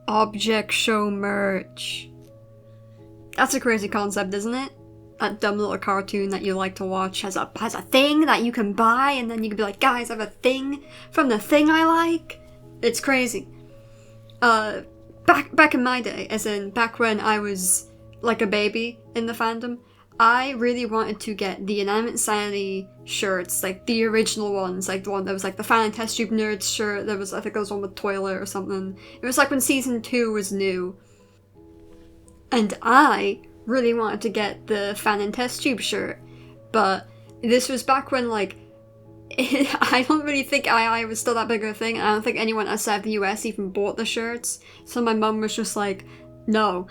Object show merch. That's a crazy concept, isn't it? That dumb little cartoon that you like to watch has a thing that you can buy, and then you can be like, guys, I have a thing from the thing I like. It's crazy. Back in my day, as in back when I was like a baby in the fandom, I really wanted to get the Inanimate Insanity shirts, like the original ones, like the one that was like the Fan and Test Tube Nerds shirt. There was, I think there was one with Toilet or something. It was like when season 2 was new. And I really wanted to get the Fan and Test Tube shirt, but this was back when, like, I don't really think II was still that big of a thing, and I don't think anyone outside the US even bought the shirts, so my mum was just like, no.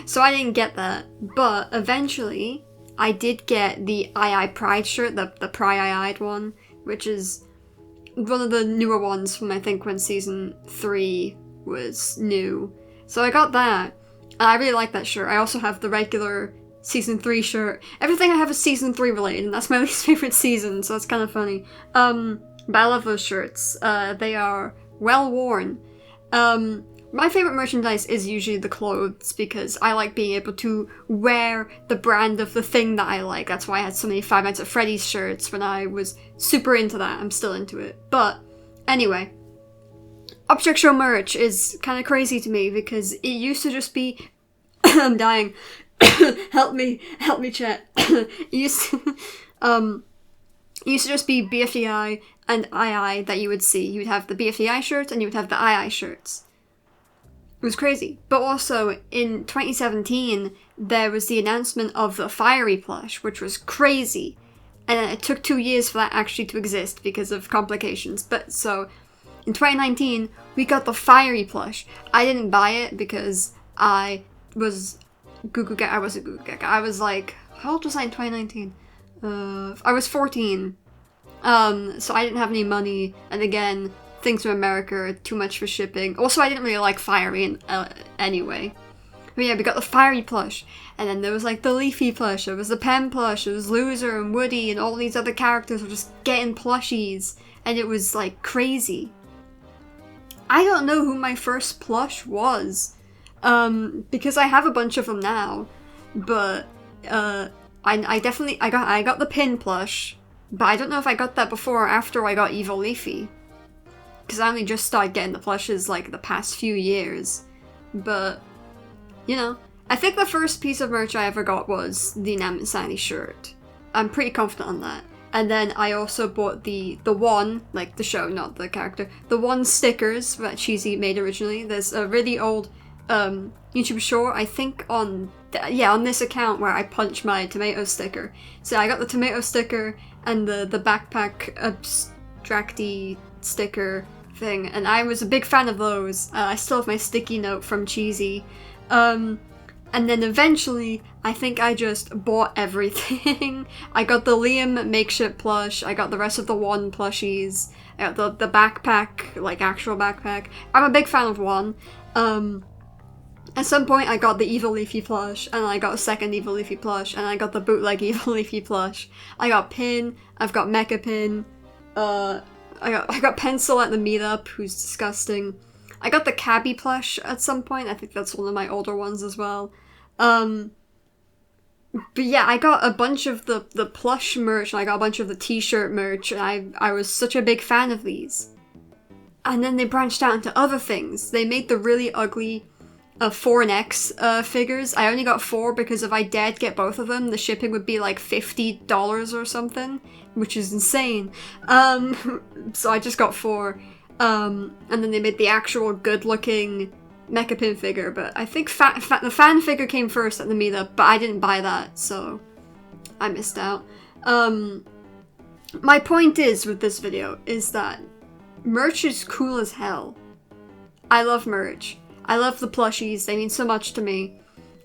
So I didn't get that, but eventually I did get the II Pride shirt, the Pride one, which is one of the newer ones from, I think, when season 3 was new. So I got that. I really like that shirt. I also have the regular season 3 shirt. Everything I have is season 3 related, and that's my least favorite season, so it's kind of funny. But I love those shirts. They are well worn. My favorite merchandise is usually the clothes, because I like being able to wear the brand of the thing that I like. That's why I had so many Five Nights at Freddy's shirts when I was super into that. I'm still into it. But anyway, Object Show merch is kind of crazy to me, because it used to just be I'm dying. help me, chat. It used to just be BFDI and II that you would see. You would have the BFDI shirts and you would have the II shirts. It was crazy. But also, in 2017, there was the announcement of the Fiery plush, which was crazy. And it took 2 years for that actually to exist because of complications. But so, in 2019, we got the Fiery plush. I didn't buy it because I was Goo Gaga. I wasn't Goo Gaga. I was like, how old was I in 2019? I was 14. So I didn't have any money, and again, things from America are too much for shipping. Also, I didn't really like Fiery anyway. But yeah, we got the Fiery plush, and then there was like the Leafy plush, there was the Pen plush, there was Loser and Woody, and all these other characters were just getting plushies, and it was like crazy. I don't know who my first plush was, because I have a bunch of them now, but I definitely got the Pin plush, but I don't know if I got that before or after I got Evil Leafy, because I only just started getting the plushes like the past few years. But you know, I think the first piece of merch I ever got was the Inanimate Insanity shirt. I'm pretty confident on that. And then I also bought the one, like the show, not the character, the one stickers that Cheesy made originally. There's a really old YouTube short, I think on this account where I punch my tomato sticker. So I got the tomato sticker and the backpack abstracty sticker thing, and I was a big fan of those. I still have my sticky note from Cheesy. And then eventually, I think I just bought everything. I got the Liam makeshift plush, I got the rest of the One plushies, I got the backpack, like actual backpack. I'm a big fan of One. At some point I got the Evil Leafy plush, and I got a second Evil Leafy plush, and I got the bootleg Evil Leafy plush. I got Pin, I've got Mecha Pin, I got Pencil at the meetup, who's disgusting. I got the Cabby plush at some point, I think that's one of my older ones as well. But yeah, I got a bunch of the plush merch, and I got a bunch of the t-shirt merch, and I was such a big fan of these. And then they branched out into other things. They made the really ugly 4NX figures. I only got 4 because if I dared get both of them, the shipping would be like $50 or something, which is insane. So I just got 4. And then they made the actual good-looking Mecha Pin figure, but I think the fan figure came first at the meetup, but I didn't buy that, so I missed out. My point is with this video is that merch is cool as hell. I love merch. I love the plushies, they mean so much to me.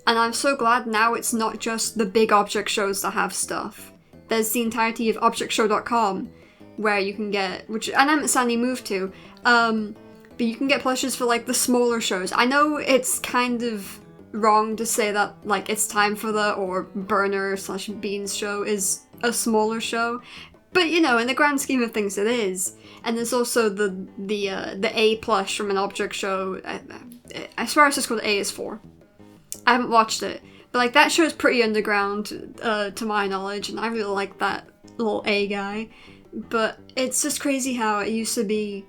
And I'm so glad now it's not just the big object shows that have stuff. There's the entirety of objectshow.com, where you can get, which Inanimate Insanity moved to, but you can get plushes for like the smaller shows. I know it's kind of wrong to say that like It's Time for the or Burner /Beans show is a smaller show. But you know, in the grand scheme of things, it is. And there's also the A plush from an object show. I swear it's just called A is 4. I haven't watched it, but like that show is pretty underground to my knowledge, and I really like that little A guy. But it's just crazy how it used to be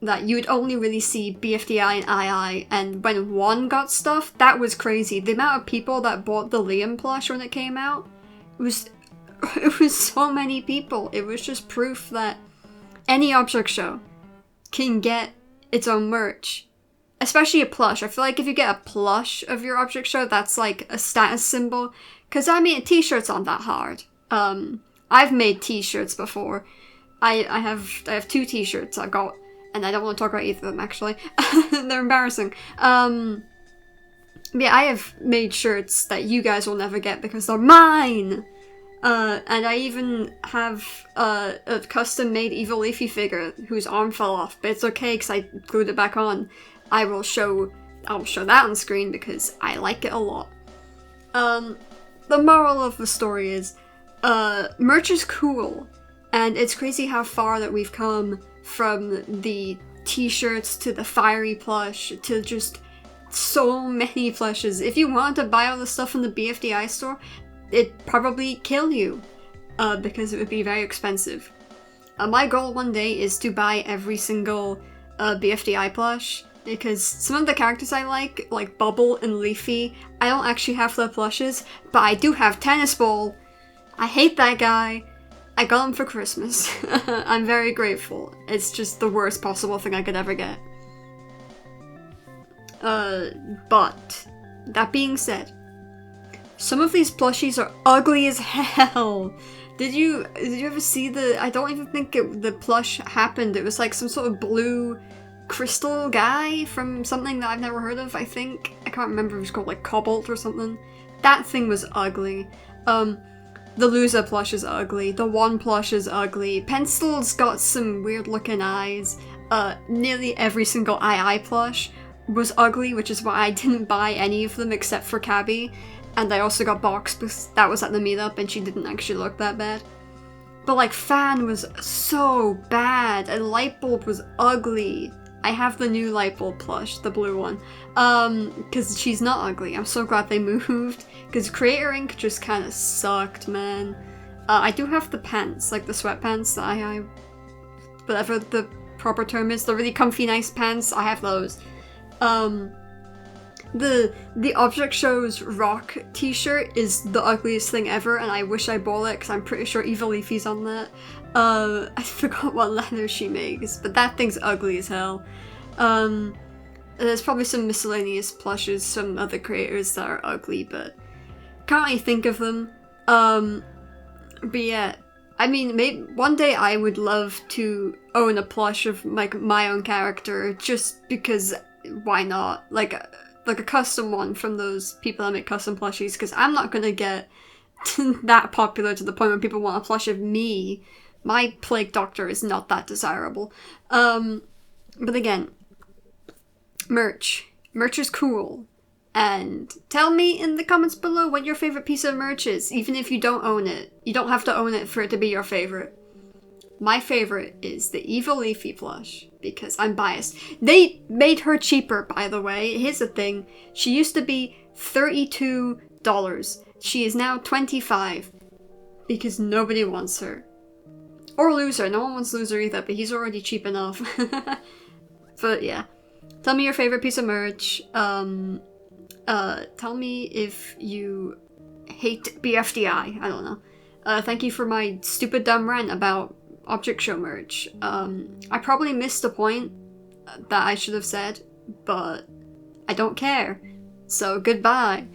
that you would only really see BFDI and II, and when one got stuff, that was crazy. The amount of people that bought the Liam plush when it came out was it was so many people. It was just proof that any object show can get its own merch. Especially a plush. I feel like if you get a plush of your object show, that's like a status symbol. Because I mean, t-shirts aren't that hard. I've made t-shirts before. I have 2 t-shirts I've got, and I don't want to talk about either of them actually. They're embarrassing. Yeah, I have made shirts that you guys will never get because they're mine. And I even have a custom-made Evil Leafy figure whose arm fell off, but it's okay because I glued it back on. I'll show that on screen because I like it a lot. The moral of the story is, merch is cool, and it's crazy how far that we've come from the t-shirts to the fiery plush to just so many plushes. If you wanted to buy all the stuff in the BFDI store, it'd probably kill you, because it would be very expensive. My goal one day is to buy every single BFDI plush, because some of the characters I like Bubble and Leafy, I don't actually have their plushes, but I do have Tennis Ball. I hate that guy. I got him for Christmas. I'm very grateful. It's just the worst possible thing I could ever get. But, that being said, some of these plushies are ugly as hell. Did you ever see I don't even think the plush happened. It was like some sort of blue crystal guy from something that I've never heard of, I think. I can't remember if it was called like Cobalt or something. That thing was ugly. The loser plush is ugly. The one plush is ugly. Pencil's got some weird looking eyes. Nearly every single II plush was ugly, which is why I didn't buy any of them except for Cabby. And I also got Box because that was at the meetup and she didn't actually look that bad. But like Fan was so bad, and Lightbulb was ugly. I have the new Lightbulb plush, the blue one, because she's not ugly. I'm so glad they moved, because Creator Ink just kind of sucked, man. I do have the pants, like the sweatpants, the whatever the proper term is, the really comfy, nice pants, I have those. The Object Show's Rock t-shirt is the ugliest thing ever, and I wish I bought it, because I'm pretty sure Evil Leafy's on that. I forgot what leather she makes, but that thing's ugly as hell. There's probably some miscellaneous plushes, some other creators that are ugly, but can't really think of them. But yeah, I mean, maybe one day I would love to own a plush of like my own character, just because why not? Like a custom one from those people that make custom plushies, because I'm not gonna get that popular to the point where people want a plush of me. My Plague Doctor is not that desirable. But again, merch. Merch is cool. And tell me in the comments below what your favorite piece of merch is, even if you don't own it. You don't have to own it for it to be your favorite. My favorite is the Evil Leafy plush, because I'm biased. They made her cheaper, by the way. Here's the thing. She used to be $32. She is now $25, because nobody wants her. Or Loser. No one wants Loser either, but he's already cheap enough. But yeah. Tell me your favorite piece of merch. Tell me if you hate BFDI. I don't know. Thank you for my stupid dumb rant about Object Show merch. I probably missed a point that I should have said, but I don't care. So goodbye.